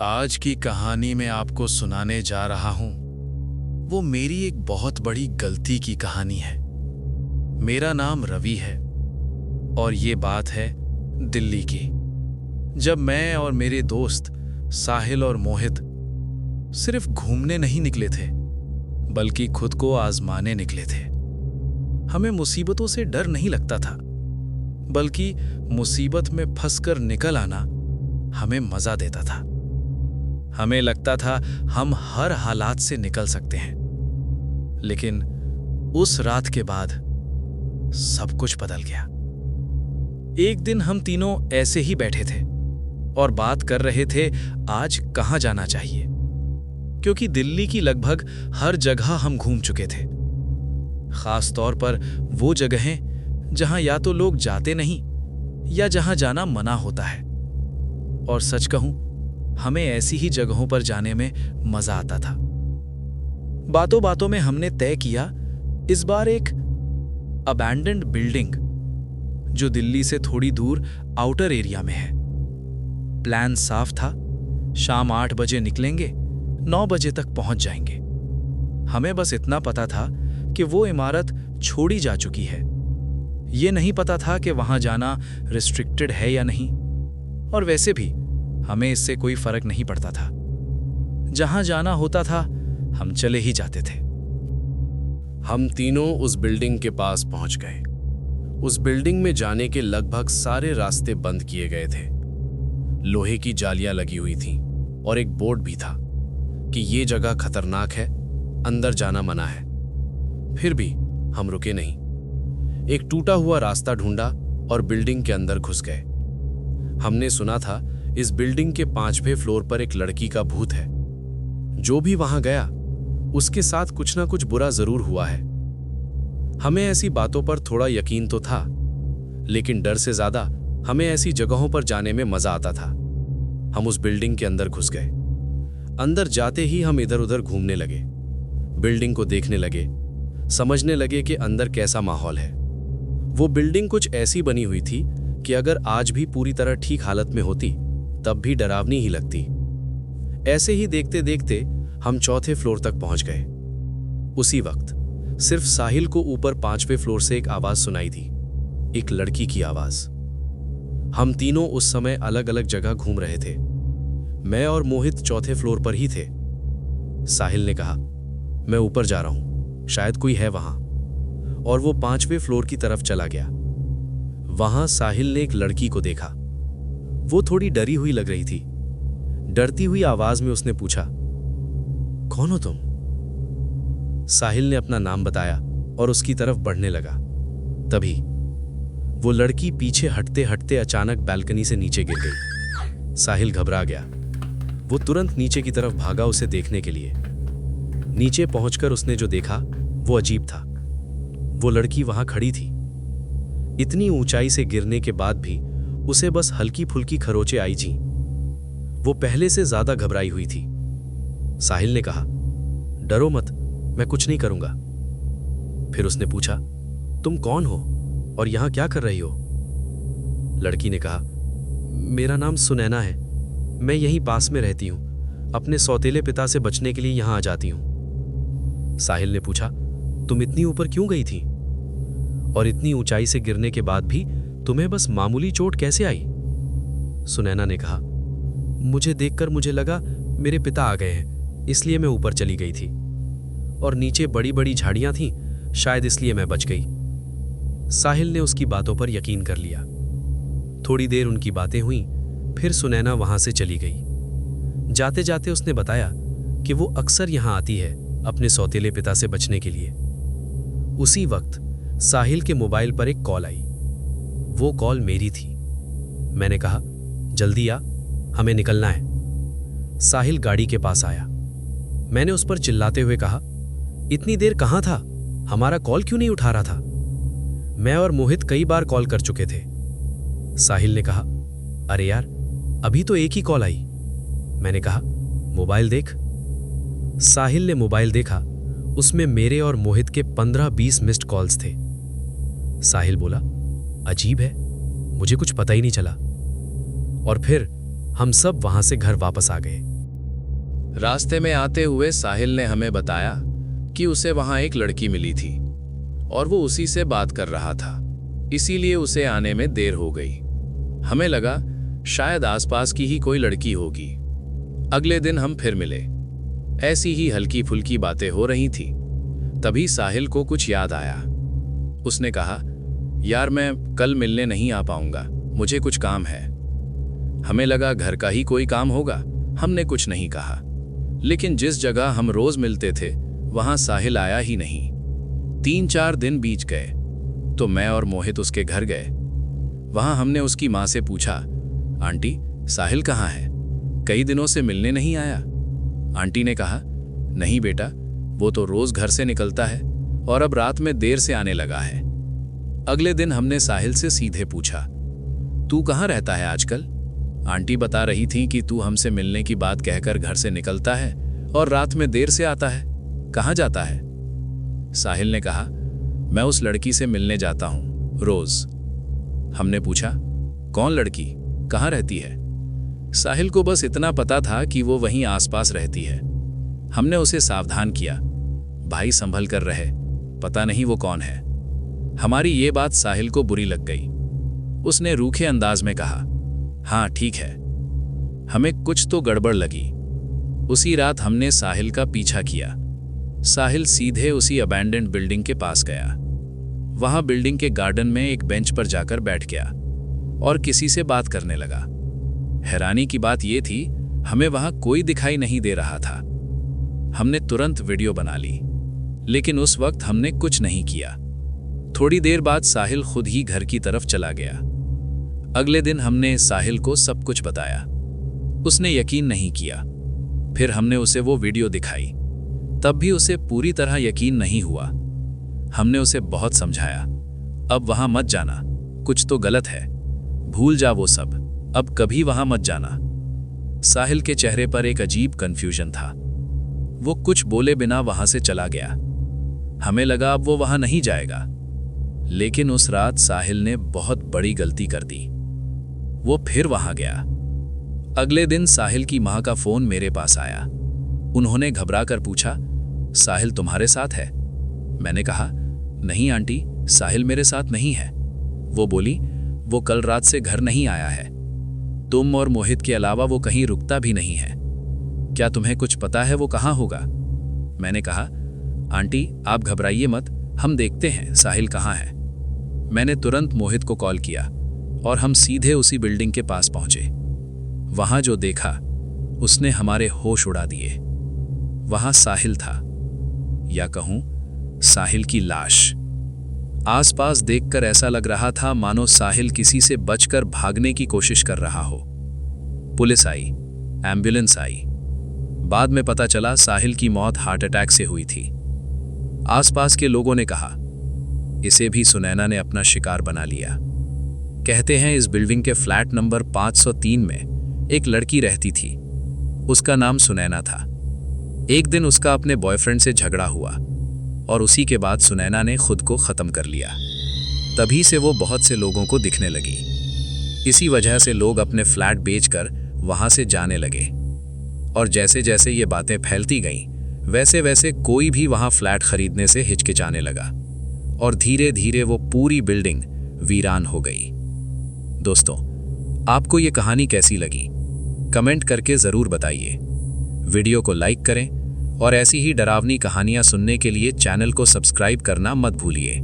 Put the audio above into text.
आज की कहानी मैं आपको सुनाने जा रहा हूं वो मेरी एक बहुत बड़ी गलती की कहानी है। मेरा नाम रवि है और ये बात है दिल्ली की। जब मैं और मेरे दोस्त साहिल और मोहित सिर्फ घूमने नहीं निकले थे बल्कि खुद को आजमाने निकले थे। हमें मुसीबतों से डर नहीं लगता था बल्कि मुसीबत में फंसकर निकल आना हमें मजा देता था। हमें लगता था हम हर हालात से निकल सकते हैं। लेकिन उस रात के बाद सब कुछ बदल गया। एक दिन हम तीनों ऐसे ही बैठे थे और बात कर रहे थे आज कहां जाना चाहिए, क्योंकि दिल्ली की लगभग हर जगह हम घूम चुके थे। खास तौर पर वो जगहें जहां या तो लोग जाते नहीं या जहां जाना मना होता है। और सच कहूं, हमें ऐसी ही जगहों पर जाने में मजा आता था। बातों बातों में हमने तय किया इस बार एक अबैंडन्ड बिल्डिंग जो दिल्ली से थोड़ी दूर आउटर एरिया में है। प्लान साफ था, शाम 8 बजे निकलेंगे, 9 बजे तक पहुंच जाएंगे। हमें बस इतना पता था कि वो इमारत छोड़ी जा चुकी है। ये नहीं पता था कि वहां जाना रिस्ट्रिक्टेड है या नहीं, और वैसे भी हमें इससे कोई फर्क नहीं पड़ता था। जहां जाना होता था हम चले ही जाते थे। हम तीनों उस बिल्डिंग के पास पहुंच गए। उस बिल्डिंग में जाने के लगभग सारे रास्ते बंद किए गए थे। लोहे की जालियां लगी हुई थीं और एक बोर्ड भी था कि ये जगह खतरनाक है, अंदर जाना मना है। फिर भी हम रुके नहीं। एक टूटा हुआ रास्ता ढूंढा और बिल्डिंग के अंदर घुस गए। हमने सुना था इस बिल्डिंग के 5वें फ्लोर पर एक लड़की का भूत है। जो भी वहां गया उसके साथ कुछ ना कुछ बुरा जरूर हुआ है। हमें ऐसी बातों पर थोड़ा यकीन तो था, लेकिन डर से ज्यादा हमें ऐसी जगहों पर जाने में मजा आता था। हम उस बिल्डिंग के अंदर घुस गए। अंदर जाते ही हम इधर उधर घूमने लगे, बिल्डिंग को देखने लगे, समझने लगे कि अंदर कैसा माहौल है। वो बिल्डिंग कुछ ऐसी बनी हुई थी कि अगर आज भी पूरी तरह ठीक हालत में होती तब भी डरावनी ही लगती। ऐसे ही देखते देखते हम 4थे फ्लोर तक पहुंच गए। उसी वक्त सिर्फ साहिल को ऊपर 5वें फ्लोर से एक आवाज सुनाई दी, एक लड़की की आवाज। हम तीनों उस समय अलग अलग जगह घूम रहे थे। मैं और मोहित 4थे फ्लोर पर ही थे। साहिल ने कहा, मैं ऊपर जा रहा हूं, शायद कोई है वहां, और वो 5वें फ्लोर की तरफ चला गया। वहां साहिल ने एक लड़की को देखा। वो थोड़ी डरी हुई लग रही थी। डरती हुई आवाज में उसने पूछा, कौन हो तुम? साहिल ने अपना नाम बताया और उसकी तरफ बढ़ने लगा। तभी वो लड़की पीछे हटते हटते अचानक बालकनी से नीचे गिर गई। साहिल घबरा गया। वो तुरंत नीचे की तरफ भागा उसे देखने के लिए। नीचे पहुंचकर उसने जो देखा वो अजीब था। वो लड़की वहां खड़ी थी। इतनी ऊंचाई से गिरने के बाद भी उसे बस हल्की फुल्की खरोंचे आई जी। वो पहले से ज्यादा घबराई हुई थी। साहिल ने कहा, डरो मत, मैं कुछ नहीं करूंगा। फिर उसने पूछा, तुम कौन हो और यहां क्या कर रही हो? लड़की ने कहा, मेरा नाम सुनैना है, मैं यहीं पास में रहती हूं, अपने सौतेले पिता से बचने के लिए यहां आ जाती हूं। साहिल ने पूछा, तुम इतनी ऊपर क्यों गई थी? और इतनी ऊंचाई से गिरने के बाद भी तुम्हें बस मामूली चोट कैसे आई? सुनैना ने कहा, मुझे देखकर मुझे लगा मेरे पिता आ गए हैं, इसलिए मैं ऊपर चली गई थी, और नीचे बड़ी बड़ी झाड़ियां थीं, शायद इसलिए मैं बच गई। साहिल ने उसकी बातों पर यकीन कर लिया। थोड़ी देर उनकी बातें हुई, फिर सुनैना वहां से चली गई। जाते जाते उसने बताया कि वो अक्सर यहां आती है अपने सौतेले पिता से बचने के लिए। उसी वक्त साहिल के मोबाइल पर एक कॉल आई। वो कॉल मेरी थी। मैंने कहा, जल्दी आ, हमें निकलना है। साहिल गाड़ी के पास आया। मैंने उस पर चिल्लाते हुए कहा, इतनी देर कहां था? हमारा कॉल क्यों नहीं उठा रहा था? मैं और मोहित कई बार कॉल कर चुके थे। साहिल ने कहा, अरे यार, अभी तो एक ही कॉल आई। मैंने कहा, मोबाइल देख। साहिल ने मोबाइल देखा। उसमें मेरे और मोहित के 15-20 मिस्ड कॉल्स थे। साहिल बोला, अजीब है, मुझे कुछ पता ही नहीं चला। और फिर हम सब वहां से घर वापस आ गए। रास्ते में आते हुए साहिल ने हमें बताया कि उसे वहां एक लड़की मिली थी और वो उसी से बात कर रहा था, इसीलिए उसे आने में देर हो गई। हमें लगा शायद आसपास की ही कोई लड़की होगी। अगले दिन हम फिर मिले, ऐसी ही हल्की फुल्की बातें हो रही थी। तभी साहिल को कुछ याद आया। उसने कहा, यार मैं कल मिलने नहीं आ पाऊंगा, मुझे कुछ काम है। हमें लगा घर का ही कोई काम होगा, हमने कुछ नहीं कहा। लेकिन जिस जगह हम रोज मिलते थे वहां साहिल आया ही नहीं। 3-4 दिन बीत गए तो मैं और मोहित उसके घर गए। वहां हमने उसकी माँ से पूछा, आंटी साहिल कहाँ है, कई दिनों से मिलने नहीं आया। आंटी ने कहा, नहीं बेटा, वो तो रोज घर से निकलता है और अब रात में देर से आने लगा है। अगले दिन हमने साहिल से सीधे पूछा, तू कहाँ रहता है आजकल? आंटी बता रही थी कि तू हमसे मिलने की बात कहकर घर से निकलता है और रात में देर से आता है, कहाँ जाता है? साहिल ने कहा, मैं उस लड़की से मिलने जाता हूं रोज। हमने पूछा, कौन लड़की, कहाँ रहती है? साहिल को बस इतना पता था कि वो वहीं आसपास रहती है। हमने उसे सावधान किया, भाई संभल कर रहे, पता नहीं वो कौन है। हमारी ये बात साहिल को बुरी लग गई। उसने रूखे अंदाज में कहा, हाँ ठीक है। हमें कुछ तो गड़बड़ लगी। उसी रात हमने साहिल का पीछा किया। साहिल सीधे उसी अबैंडन्ड बिल्डिंग के पास गया। वहां बिल्डिंग के गार्डन में एक बेंच पर जाकर बैठ गया और किसी से बात करने लगा। हैरानी की बात यह थी, हमें वहां कोई दिखाई नहीं दे रहा था। हमने तुरंत वीडियो बना ली, लेकिन उस वक्त हमने कुछ नहीं किया। थोड़ी देर बाद साहिल खुद ही घर की तरफ चला गया। अगले दिन हमने साहिल को सब कुछ बताया। उसने यकीन नहीं किया। फिर हमने उसे वो वीडियो दिखाई, तब भी उसे पूरी तरह यकीन नहीं हुआ। हमने उसे बहुत समझाया, अब वहां मत जाना, कुछ तो गलत है, भूल जा वो सब, अब कभी वहां मत जाना। साहिल के चेहरे पर एक अजीब कंफ्यूजन था। वो कुछ बोले बिना वहां से चला गया। हमें लगा अब वो वहां नहीं जाएगा, लेकिन उस रात साहिल ने बहुत बड़ी गलती कर दी। वो फिर वहां गया। अगले दिन साहिल की मां का फोन मेरे पास आया। उन्होंने घबरा कर पूछा, साहिल तुम्हारे साथ है? मैंने कहा, नहीं आंटी, साहिल मेरे साथ नहीं है। वो बोली, वो कल रात से घर नहीं आया है। तुम और मोहित के अलावा वो कहीं रुकता भी नहीं है। क्या तुम्हें कुछ पता है वो कहाँ होगा? मैंने कहा, आंटी आप घबराइए मत, हम देखते हैं साहिल कहाँ है। मैंने तुरंत मोहित को कॉल किया और हम सीधे उसी बिल्डिंग के पास पहुंचे। वहां जो देखा उसने हमारे होश उड़ा दिए। वहां साहिल था, या कहूं साहिल की लाश। आसपास देखकर ऐसा लग रहा था मानो साहिल किसी से बचकर भागने की कोशिश कर रहा हो। पुलिस आई, एम्बुलेंस आई। बाद में पता चला साहिल की मौत हार्ट अटैक से हुई थी। आसपास के लोगों ने कहा, इसे भी सुनैना ने अपना शिकार बना लिया। कहते हैं इस बिल्डिंग के फ्लैट नंबर 503 में एक लड़की रहती थी। उसका नाम सुनैना था। एक दिन उसका अपने बॉयफ्रेंड से झगड़ा हुआ और उसी के बाद सुनैना ने खुद को खत्म कर लिया। तभी से वो बहुत से लोगों को दिखने लगी। इसी वजह से लोग अपने फ्लैट बेचकर वहां से जाने लगे और जैसे जैसे ये बातें फैलती गईं, वैसे वैसे कोई भी वहां फ्लैट खरीदने से हिचकिचाने लगा और धीरे धीरे वो पूरी बिल्डिंग वीरान हो गई। दोस्तों, आपको ये कहानी कैसी लगी? कमेंट करके ज़रूर बताइए। वीडियो को लाइक करें और ऐसी ही डरावनी कहानियां सुनने के लिए चैनल को सब्सक्राइब करना मत भूलिए।